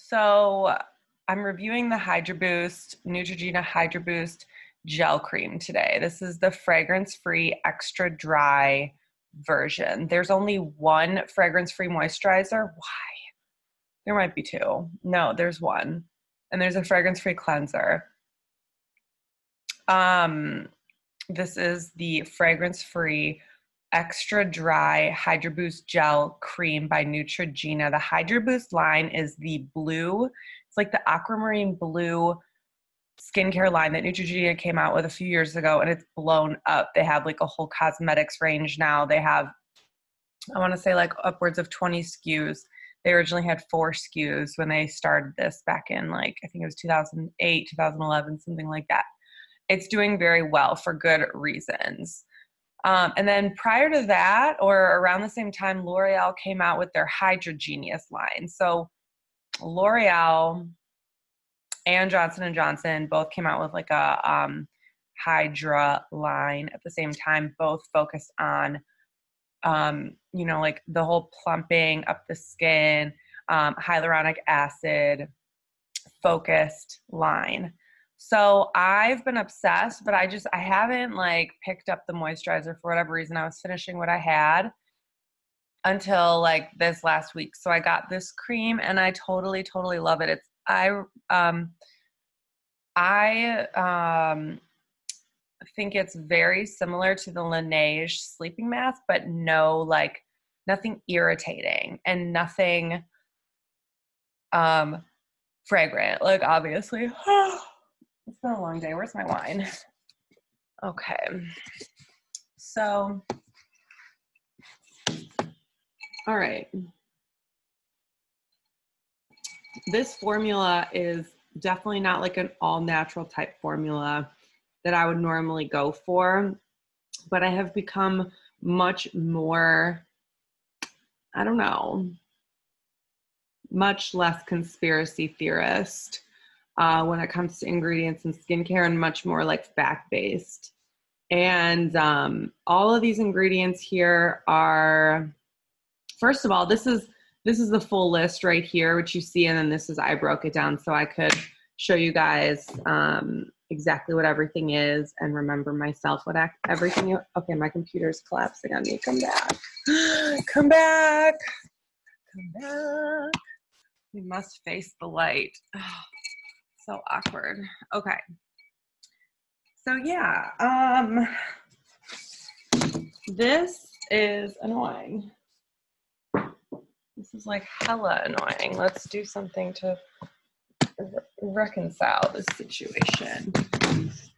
So I'm reviewing the Hydro Boost, Neutrogena Hydro Boost gel cream today. This is the fragrance-free extra dry version. There's only one fragrance-free moisturizer. Why? There might be two. No, there's one. And there's a fragrance-free cleanser. This is the fragrance-free extra dry Hydro Boost gel cream by Neutrogena. The Hydro Boost line is the blue. It's like the aquamarine blue skincare line that Neutrogena came out with a few years ago, and it's blown up. They have like a whole cosmetics range now. They have, I want to say, like upwards of 20 SKUs. They originally had 4 SKUs when they started this back in, like, I think it was 2008, 2011, something like that. It's doing very well for good reasons. And then prior to that, or around the same time, L'Oreal came out with their Hydra Genius line. So L'Oreal and Johnson & Johnson both came out with like a Hydra line at the same time, both focused on, like the whole plumping up the skin, hyaluronic acid focused line. So I've been obsessed, but I haven't like picked up the moisturizer for whatever reason. I was finishing what I had until like this last week. So I got this cream and I totally love it. I think it's very similar to the Laneige sleeping mask, but nothing irritating and nothing fragrant. Like, obviously. It's been a long day. Where's my wine? Okay. So, all right. This formula is definitely not like an all-natural type formula that I would normally go for, but I have become much more, I don't know, much less conspiracy theorist when it comes to ingredients and skincare, and much more like fact-based. And all of these ingredients here are, first of all, this is the full list right here, which you see, and then I broke it down so I could show you guys exactly what everything is and remember myself what everything is. Okay, my computer's collapsing on me. Come back. Come back. Come back. We must face the light. So awkward. Okay. So yeah, this is annoying. This is like hella annoying. Let's do something to reconcile this situation.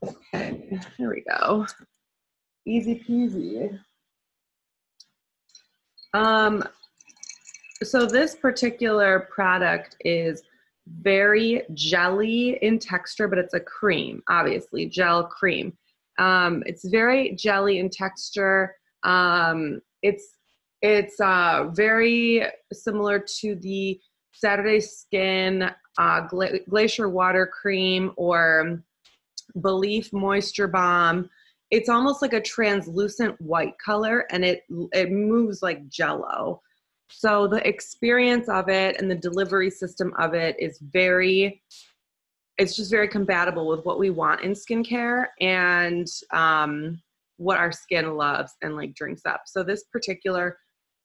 Okay, here we go. Easy peasy. So this particular product is very jelly in texture, but it's a cream, obviously, gel cream. It's very jelly in texture. It's very similar to the Saturday Skin Glacier Water Cream or Belief Moisture Balm. It's almost like a translucent white color, and it moves like Jell-O. So the experience of it and the delivery system of it is it's just very compatible with what we want in skincare and what our skin loves and like drinks up. So this particular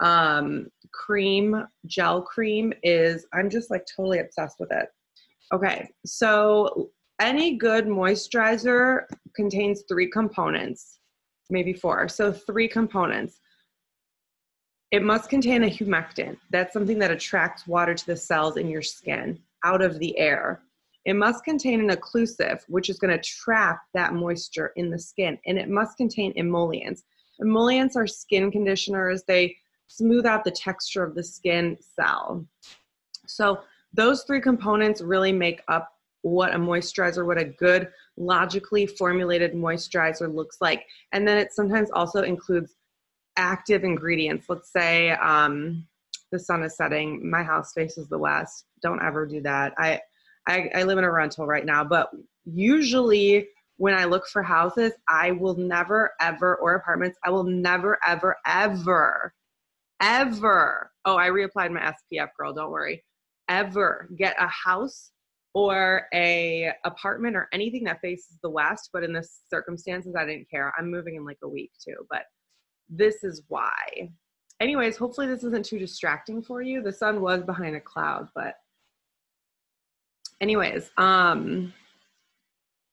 gel cream I'm just like totally obsessed with it. Okay, so any good moisturizer contains 3 components, maybe 4. So 3 components. It must contain a humectant. That's something that attracts water to the cells in your skin out of the air. It must contain an occlusive, which is going to trap that moisture in the skin. And it must contain emollients. Emollients are skin conditioners. They smooth out the texture of the skin cell. So those 3 components really make up what a good logically formulated moisturizer looks like. And then it sometimes also includes active ingredients. Let's say the sun is setting, my house faces the west. Don't ever do that. I live in a rental right now, but usually when I look for houses, I will never ever, or apartments, I will never ever. Oh, I reapplied my SPF, girl, don't worry. ever get a house or a apartment or anything that faces the west, but in this circumstances, I didn't care. I'm moving in like a week too, but this is why. Anyways, hopefully this isn't too distracting for you. The sun was behind a cloud, but anyways,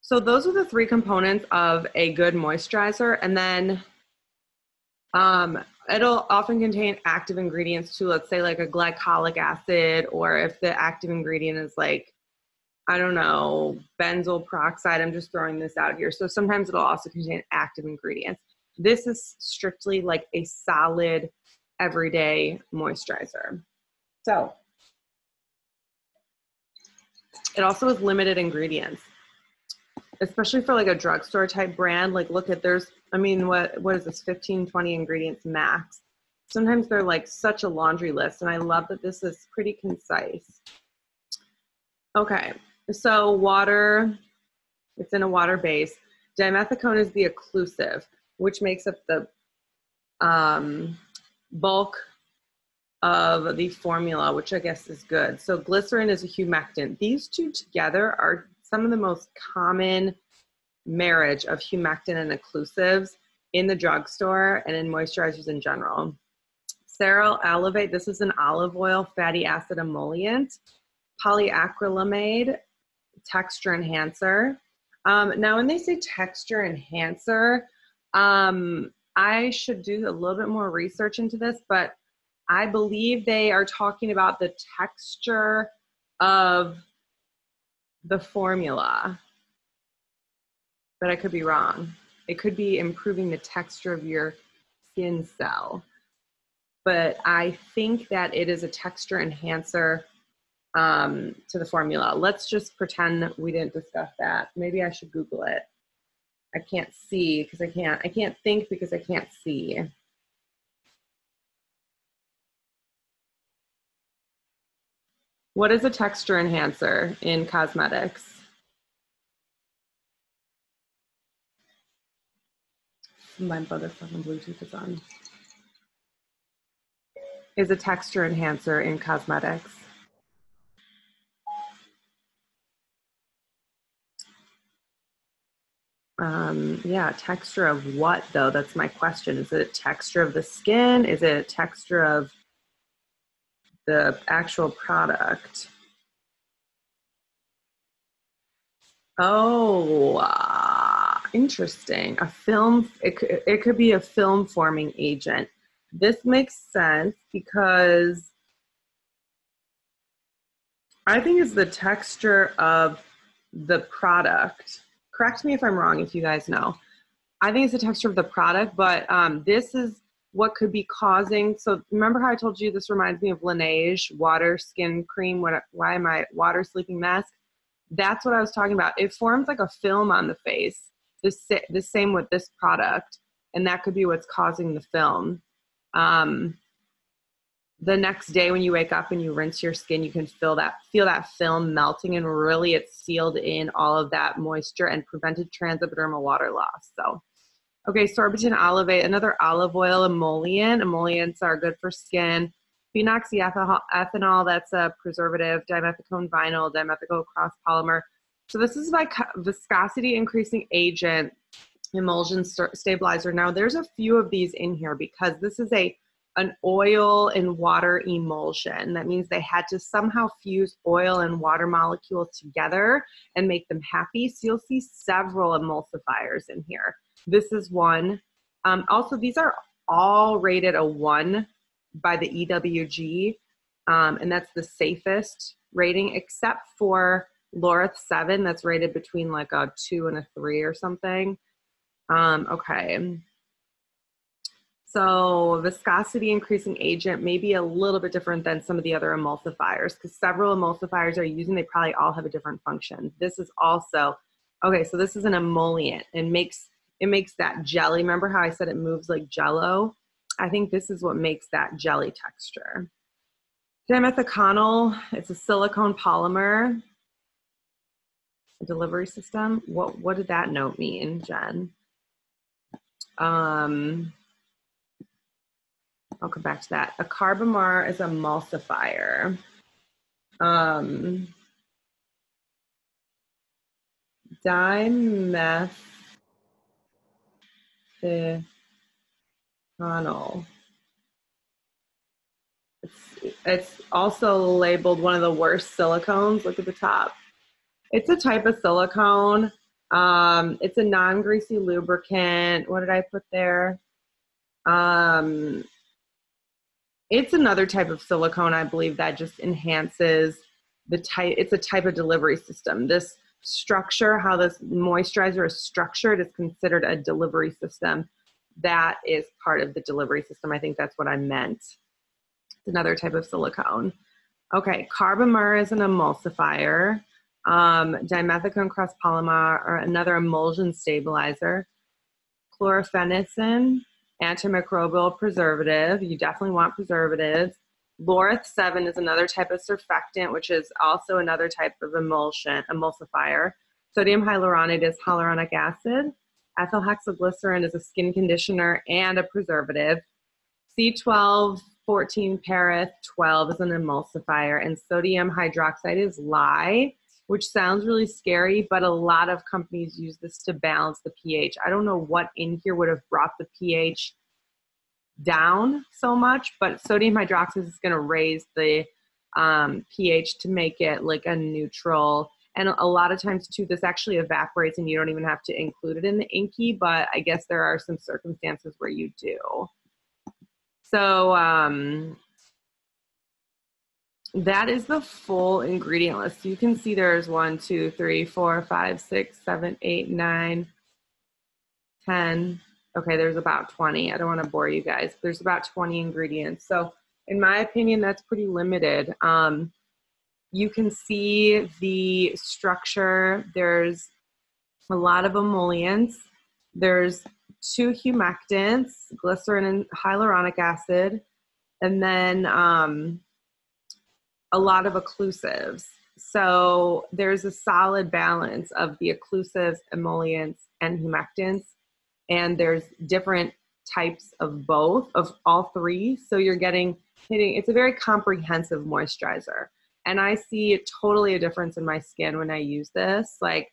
so those are the three components of a good moisturizer. And then it'll often contain active ingredients too. Let's say like a glycolic acid, or if the active ingredient is like, I don't know, benzoyl peroxide. I'm just throwing this out here. So sometimes it'll also contain active ingredients. This is strictly like a solid everyday moisturizer. So it also has limited ingredients, especially for like a drugstore type brand. Like look at, there's, I mean, what is this, 15, 20 ingredients max. Sometimes they're like such a laundry list, and I love that this is pretty concise. Okay, so water, it's in a water base. Dimethicone is the occlusive, which makes up the bulk of the formula, which I guess is good. So glycerin is a humectant. These two together are some of the most common marriage of humectant and occlusives in the drugstore and in moisturizers in general. Ceryl alivate, this is an olive oil fatty acid emollient. Polyacrylamide, texture enhancer. Now when they say texture enhancer, I should do a little bit more research into this, but I believe they are talking about the texture of the formula, but I could be wrong. It could be improving the texture of your skin cell, but I think that it is a texture enhancer to the formula. Let's just pretend we didn't discuss that. Maybe I should Google it. I can't see because I can't think because I can't see. What is a texture enhancer in cosmetics? My brother's fucking Bluetooth is on. Is a texture enhancer in cosmetics? Yeah, texture of what though? That's my question. Is it a texture of the skin? Is it a texture of the actual product? Oh, interesting. A film, it could be a film forming agent. This makes sense because I think it's the texture of the product. Correct me if I'm wrong, if you guys know. I think it's the texture of the product, but this is what could be causing. So remember how I told you this reminds me of Laneige water skin cream? Why am I water sleeping mask? That's what I was talking about. It forms like a film on the face. The same with this product, and that could be what's causing the film. The next day when you wake up and you rinse your skin, you can feel that film melting, and really it's sealed in all of that moisture and prevented transepidermal water loss. So, okay, sorbitan olivate, another olive oil emollient. Emollients are good for skin. Phenoxyethanol, that's a preservative. Dimethicone vinyl, dimethyl cross polymer. So this is like viscosity increasing agent, emulsion stabilizer. Now there's a few of these in here because this is an oil and water emulsion. That means they had to somehow fuse oil and water molecules together and make them happy. So you'll see several emulsifiers in here. This is one. Also, these are all rated a 1 by the EWG, and that's the safest rating, except for Loreth 7, that's rated between like a 2 and a 3 or something. Okay. So viscosity increasing agent may be a little bit different than some of the other emulsifiers because several emulsifiers are using, they probably all have a different function. This is also, okay, so this is an emollient and it makes that jelly. Remember how I said it moves like Jello? I think this is what makes that jelly texture. Dimethiconol, it's a silicone polymer. A delivery system. What did that note mean, Jen? I'll come back to that. A carbamar is a emulsifier. Um, dimethyl Connell. It's also labeled one of the worst silicones. Look at the top. It's a type of silicone. It's a non-greasy lubricant. What did I put there? It's another type of silicone, I believe, that just enhances the type. It's a type of delivery system. This structure, how this moisturizer is structured, is considered a delivery system. That is part of the delivery system. I think that's what I meant. It's another type of silicone. Okay, Carbomer is an emulsifier. Dimethicone cross-polymer, or another emulsion stabilizer. Chlorphenicin, antimicrobial preservative. You definitely want preservatives. Laureth 7 is another type of surfactant, which is also another type of emulsifier. Sodium hyaluronate is hyaluronic acid. Ethyl hexaglycerin is a skin conditioner and a preservative. C12, 14 parith 12 is an emulsifier, and sodium hydroxide is lye, which sounds really scary, but a lot of companies use this to balance the pH. I don't know what in here would have brought the pH down so much, but sodium hydroxide is going to raise the pH to make it like a neutral. And a lot of times too, this actually evaporates and you don't even have to include it in the inky, but I guess there are some circumstances where you do. So that is the full ingredient list. You can see there's 1, 2, 3, 4, 5, 6, 7, 8, 9, 10. Okay, there's about 20. I don't want to bore you guys. There's about 20 ingredients. So in my opinion, that's pretty limited. You can see the structure. There's a lot of emollients. There's 2 humectants, glycerin and hyaluronic acid, and then a lot of occlusives. So there's a solid balance of the occlusives, emollients, and humectants. And there's different types of both, of all 3. So you're hitting, it's a very comprehensive moisturizer. And I see totally a difference in my skin when I use this. Like,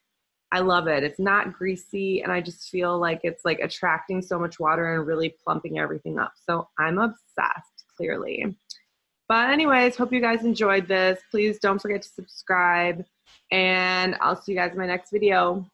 I love it. It's not greasy, and I just feel like it's like attracting so much water and really plumping everything up. So I'm obsessed, clearly. But anyways, hope you guys enjoyed this. Please don't forget to subscribe, and I'll see you guys in my next video.